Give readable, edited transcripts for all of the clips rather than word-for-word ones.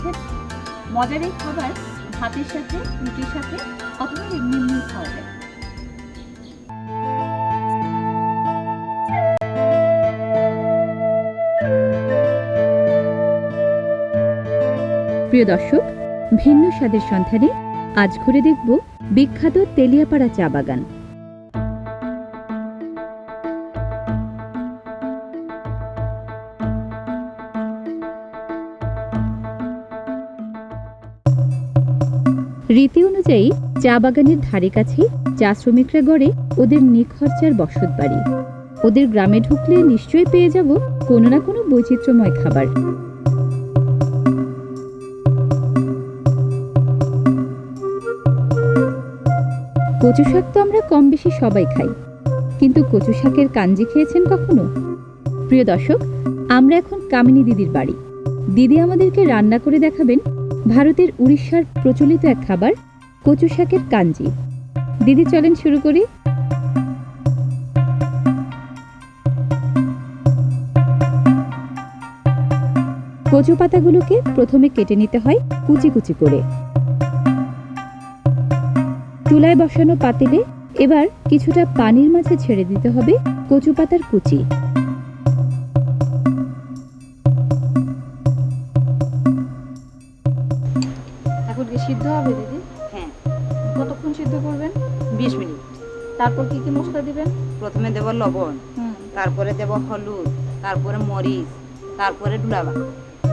পেয়েছেন। মজার এই খাবার ভাতের সাথে, রুটির সাথে অথবা এমনি এমনি খাওয়া যায়। প্রিয় দর্শক, ভিন্ন স্বাদের সন্ধানে আজ ঘুরে দেখব বিখ্যাত তেলিয়াপাড়া চা বাগান। রীতি অনুযায়ী চা বাগানের ধারে কাছে চা শ্রমিকরা গড়ে ওদের নিখরচার বসত বাড়ি। ওদের গ্রামে ঢুকলে নিশ্চয়ই পেয়ে যাব কোনো না কোনো বৈচিত্র্যময় খাবার। কচু শাক তো আমরা কম বেশি সবাই খাই, কিন্তু কচু শাকের কাঞ্জি খেয়েছেন কখনো? প্রিয় দর্শক, আমরা এখন কামিনী দিদির বাড়ি। দিদি আমাদেরকে রান্না করে দেখাবেন ভারতের উড়িষ্যার প্রচলিত এক খাবার কচু শাকের কাঞ্জি। দিদি চলেন শুরু করি। কচু পাতাগুলোকে প্রথমে কেটে নিতে হয় কুচি কুচি করে। চুলায় বসানো পাতিলে এবার কিছুটা পানির মাঝে ছেড়ে দিতে হবে কচু পাতার কুচি। এখন কি সিদ্ধ হবে দিদি? হ্যাঁ। কতক্ষণ সিদ্ধ করবেন? 20 মিনিট। তারপর কি কি মশলা দিবেন? প্রথমে দেব লবণ, তারপরে দেব হলুদ, তারপরে মরিচ, তারপরে ডুলাবাকর।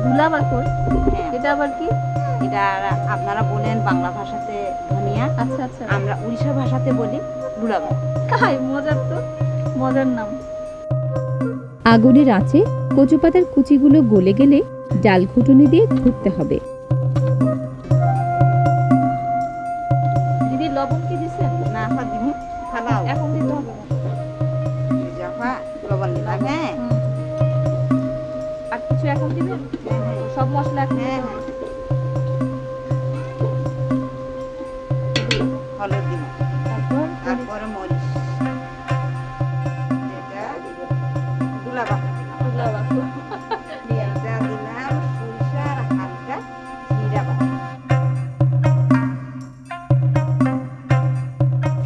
ডুলাবাকর? হ্যাঁ। এটা আবার কি? এটা আপনারা বলেন বাংলা ভাষাতে ধনিয়া, আচ্ছা আচ্ছা, আমরা উড়িষ্যা ভাষাতে বলি ডুলাবাকর। হাই মজার তো, মজার নাম। আগুনের আঁচে কচু পাতার কুচিগুলো গলে গেলে ডাল ঘুটুনি দিয়ে ঘুরতে হবে। দিদি লবণ কি দিছেন? না হা দিমু খালাও এখন দিতে হবে না। জাফা লবণ দিলাম। হ্যাঁ। আর কিছু এখন দিবেন? হ্যাঁ। সব মশলা এখন? হ্যাঁ হ্যাঁ। হলুদ দিলাম, তারপরে মরিচ, এটা ডুলাবাকর দিলাম, এটা দিলাম সরিষা আর হালকা জিরা বাটা।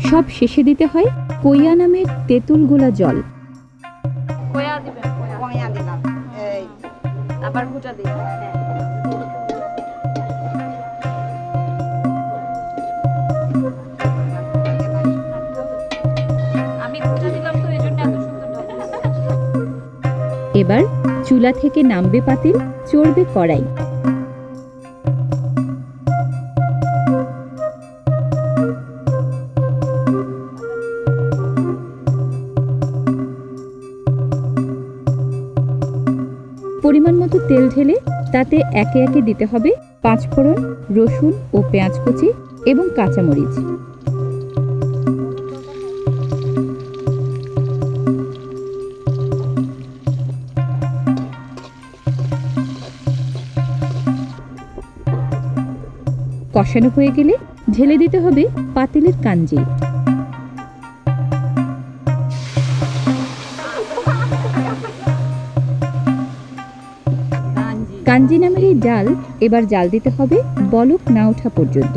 সব শেষে দিতে হয় কইয়া নামের তেঁতুল গোলা জল। কয়া দিবেন? কয়া দিলাম। এই আবার ঘুটা দিই। আমি ঘুটা দিলাম তো এজন্য এত সুন্দর ঢাকছে। এবার চুলা থেকে নামবে পাতিল, চড়বে কড়াই। পরিমাণ মতো তেল ঢেলে তাতে একে একে দিতে হবে 5 ফোড়ন, রসুন ও পেঁয়াজ কুচি এবং কাঁচামরিচ। কষানো হয়ে গেলে ঢেলে দিতে হবে পাতিলের কাঞ্জি। কাঞ্জি নামের এই ডাল এবার জাল দিতে হবে বলক না ওঠা পর্যন্ত।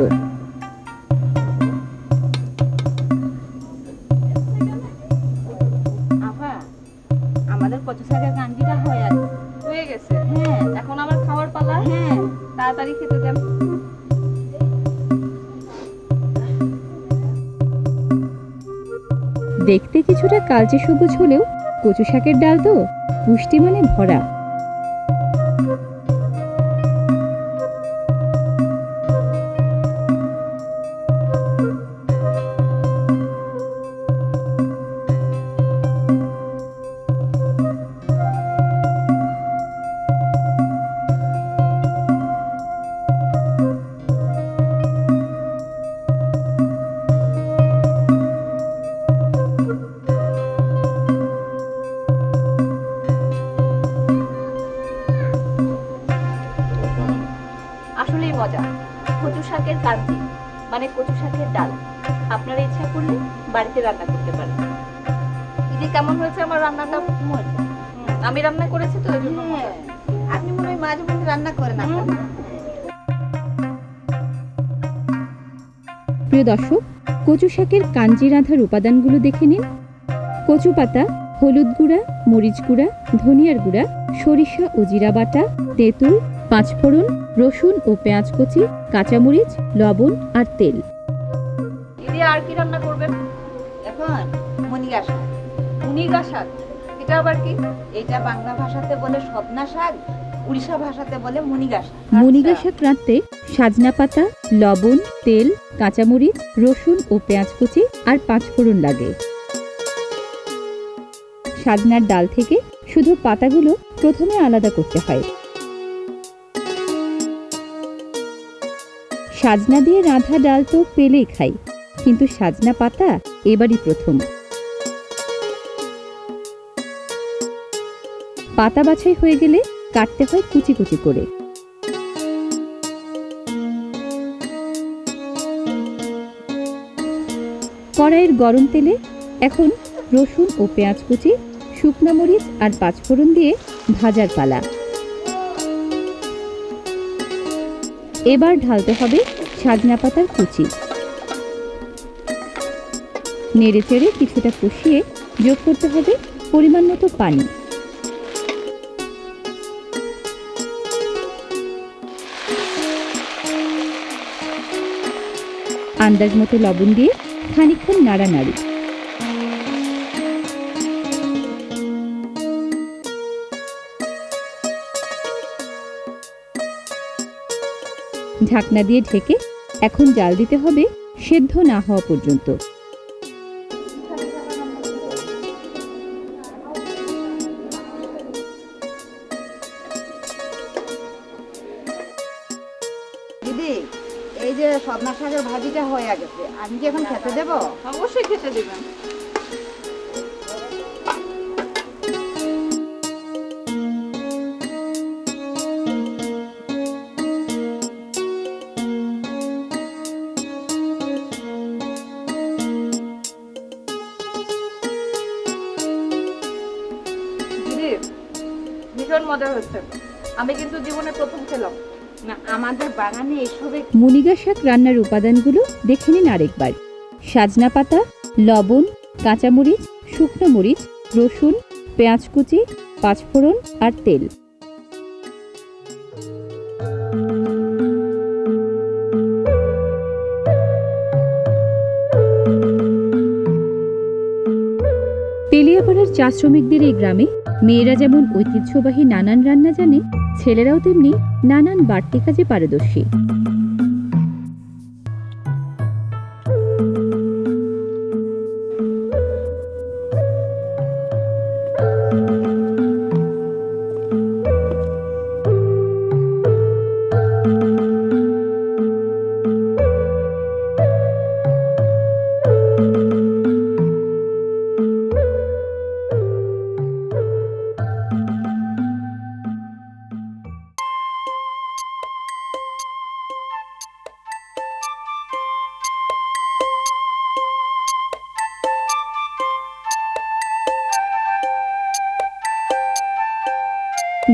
আপা, আমাদের কচু শাকের কাঞ্জিটা হয়ে গেছে। হ্যাঁ। এখন আবার খাওয়ার পালা। হ্যাঁ। তাড়াতাড়ি খেতে দেন। দেখতে কিছুটা কালচে সবুজ হলেও কচু শাকের ডাল তো পুষ্টি মানে ভরা। মজা। কচু শাকের কাঞ্জি মানে কচু শাকের ডাল আপনারা ইচ্ছা করলে বাড়িতে রান্না করতে পারেন। দিদি কেমন হয়েছে আমার রান্নাটা? আমি রান্না করেছি তো এই জন্য। আপনি মনে হয় মাঝে মধ্যে রান্না করেন? প্রিয় দর্শক, কচু শাকের কাঞ্জি রাঁধার উপাদানগুলো দেখে নিন। কচু পাতা, হলুদ গুঁড়া, মরিচ গুঁড়া, ধনিয়ার গুঁড়া, সরিষা ও জিরা বাটা, তেঁতুল, পাঁচফোড়ন, রসুন ও পেঁয়াজ কুচি, কাঁচামরিচ, লবণ আর তেল। দিদি আর কি রান্না করবেন? এখন মুনিগা শাক। মুনিগা শাক, এটা আবার কি? এটা বাংলা ভাষাতে বলে সজনা শাক, উড়িষ্যা ভাষাতে বলে মুনিগা শাক। মুনিগা শাক রাঁধতে সাজনা পাতা, লবণ, তেল, কাঁচামরিচ, রসুন ও পেঁয়াজ কুচি আর পাঁচফোড়ন লাগে। সাজনার ডাল থেকে শুধু পাতাগুলো প্রথমে আলাদা করতে হয়। সাজনা দিয়ে রাঁধা ডাল তো পেলেই খাই, কিন্তু সাজনা পাতা এবারই প্রথম। পাতা বাছাই হয়ে গেলে কাটতে হয় কুচি কুচি করে। কড়াইয়ের গরম তেলে এখন রসুন ও পেঁয়াজ কুচি, শুকনো মরিচ আর পাঁচফোড়ন দিয়ে ভাজার পালা। এবার ঢালতে হবে সাজনা পাতার কুচি। নেড়ে চেড়ে কিছুটা কষিয়ে যোগ করতে হবে পরিমাণ মতো পানি। আন্দাজ মতো লবণ দিয়ে খানিকক্ষণ নাড়ানাড়ি। ঢাকনা দিয়ে ঢেকে এখন জাল দিতে হবে সেদ্ধ না হওয়া পর্যন্ত। দিদি, এই যে সজনা শাকের ভাজিটা হয়ে গেছে, আমি কি এখন খেতে দেবো? অবশ্যই খেতে দিবেন। দিদি, ভীষণ মজা হচ্ছে। আমি কিন্তু জীবনে প্রথম খেলাম। না, আমাদের বাগানে এসবে মুনিগা শাক রান্নার উপাদানগুলো দেখে নিন আরেকবার। সাজনা পাতা, লবণ, কাঁচামরিচ, শুকনো মরিচ, রসুন, পেঁয়াজ কুচি, পাঁচফোড়ন আর তেল। তেলিয়াপাড়ার চা শ্রমিকদের এই গ্রামে মেয়েরা যেমন ঐতিহ্যবাহী নানান রান্না জানে, ছেলেরাও তেমনি নানান বাড়তি কাজে পারদর্শী।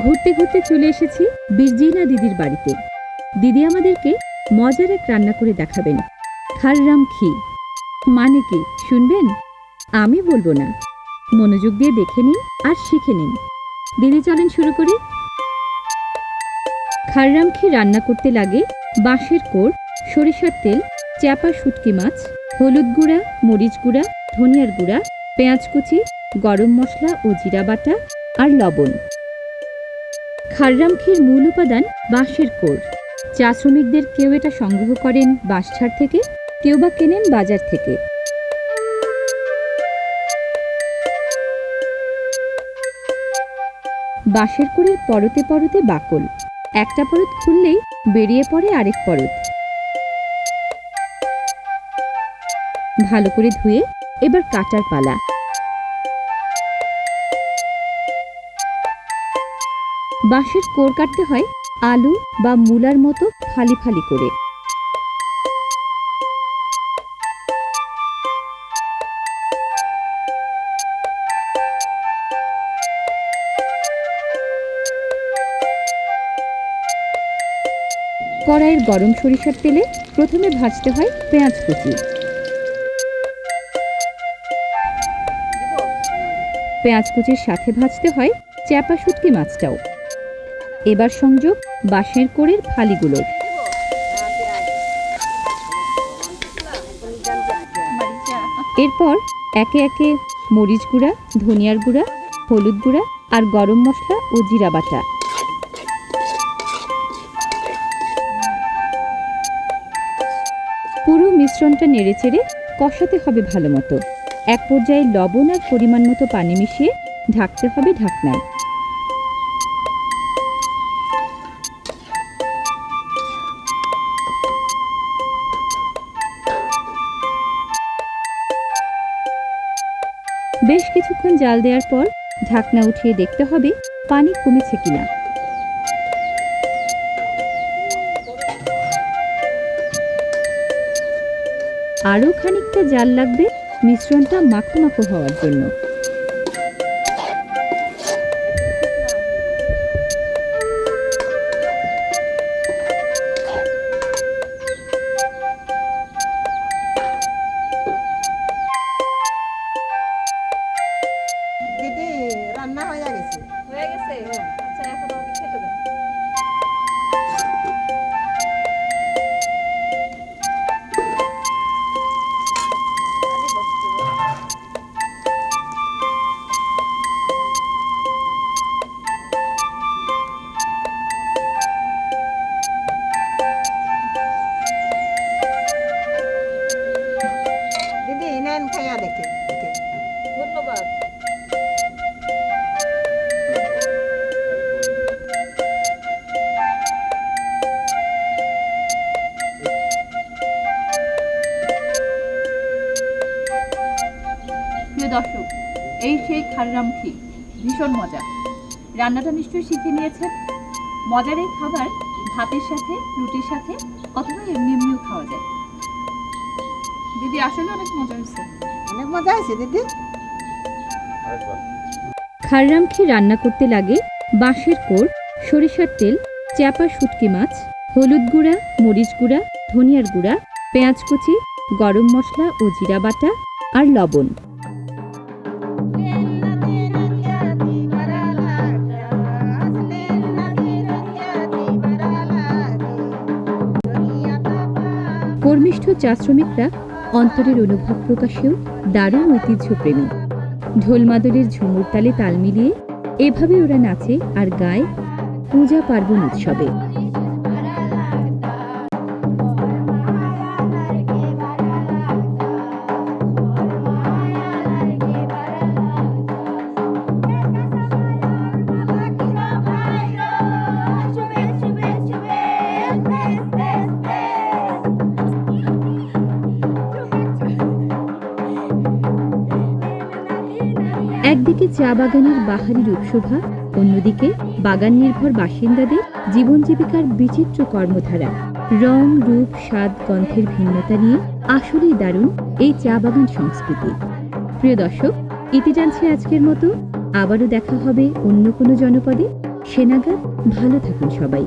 ঘুরতে ঘুরতে চলে এসেছি বিরজিনা দিদির বাড়িতে। দিদি আমাদেরকে মজার এক রান্না করে দেখাবেন, খাররাম খি। মানে কি শুনবেন? আমি বলবো না, মনোযোগ দিয়ে দেখে নিন আর শিখে নিন। দিদি চলেন শুরু করি। খাররাম খি রান্না করতে লাগে বাঁশের কোড়, সরিষার তেল, চ্যাপা শুটকি মাছ, হলুদ গুঁড়া, মরিচ গুঁড়া, ধনিয়ার গুঁড়া, পেঁয়াজ কুচি, গরম মশলা ও জিরা বাটা আর লবণ। খাররাম খির মূল উপাদান বাঁশের কোড়। চা শ্রমিকদের কেউ এটা সংগ্রহ করেন বাঁশঝাড় থেকে, কেউ বা কেনেন বাজার থেকে। বাঁশের কোড়ের পরতে পরতে বাকল, একটা পরত খুললেই বেরিয়ে পড়ে আরেক পরত। ভালো করে ধুয়ে এবার কাটার পালা। বাঁশের কোড় কাটতে হয় আলু বা মূলার মতো ফালি ফালি করে। কড়াইয়ের গরম সরিষার তেলে প্রথমে ভাজতে হয় পেঁয়াজ কুচি। পেঁয়াজ কুচির সাথে ভাজতে হয় চ্যাপা শুটকি মাছটাও। এবার সংযোগ বাঁশের কোড়ের ফালিগুলোর। এরপর একে একে মরিচ গুঁড়া, ধনিয়ার গুঁড়া, হলুদ গুঁড়া আর গরম মশলা ও জিরা বাটা। পুরো মিশ্রণটা নেড়েচেড়ে কষাতে হবে ভালো মতো। এক পর্যায়ে লবণ আর পরিমাণ মতো পানি মিশিয়ে ঢাকতে হবে ঢাকনায়। বেশ কিছুক্ষণ জাল দেওয়ার পর ঢাকনা উঠিয়ে দেখতে হবে পানি কমেছে কিনা। আরও খানিকটা জাল লাগবে মিশ্রণটা মাখো মাখো হওয়ার জন্য। দিদি রান্না হয়ে গেছে। হয়ে গেছে? আচ্ছা, এখন আমাকে খেতে দেন। দিদি নেন খাইয়া দেখে। ধন্যবাদ। প্রিয় দর্শক, এই সেই খাররামখি, ভীষণ মজা। রান্নাটা নিশ্চয়ই শিখে নিয়েছেন। মজার এই খাবার ভাতের সাথে, রুটির সাথে অথবা এমনি এমনিও খাওয়া যায়। দিদি আসলে অনেক মজা হয়েছে। অনেক মজা হয়েছে দিদি। খাররামখি রান্না করতে লাগে বাঁশের কোড়, সরিষার তেল, চ্যাপা শুটকি মাছ, হলুদ গুঁড়া, মরিচ গুঁড়া, ধনিয়ার গুঁড়া, পেঁয়াজ কুচি, গরম মশলা ও জিরা বাটা আর লবণ। কর্মিষ্ঠ চা শ্রমিকরা অন্তরের অনুভব প্রকাশেও দারুণ ঐতিহ্যপ্রেমী। ঢোলমাদলের ঝুমুর তালে তাল মিলিয়ে এভাবে ওরা নাচে আর গায় পূজা পার্বণ উৎসবে। একদিকে চা বাগানের বাহারি রূপশোভা, অন্যদিকে বাগান নির্ভর বাসিন্দাদের জীবন জীবিকার বিচিত্র কর্মধারা। রং, রূপ, স্বাদ, গন্ধের ভিন্নতা নিয়ে আসলেই দারুণ এই চা বাগান সংস্কৃতি। প্রিয় দর্শক, ইতি জানছি আজকের মতো। আবারও দেখা হবে অন্য কোনো জনপদে। সে নাগাদ ভালো থাকুন সবাই।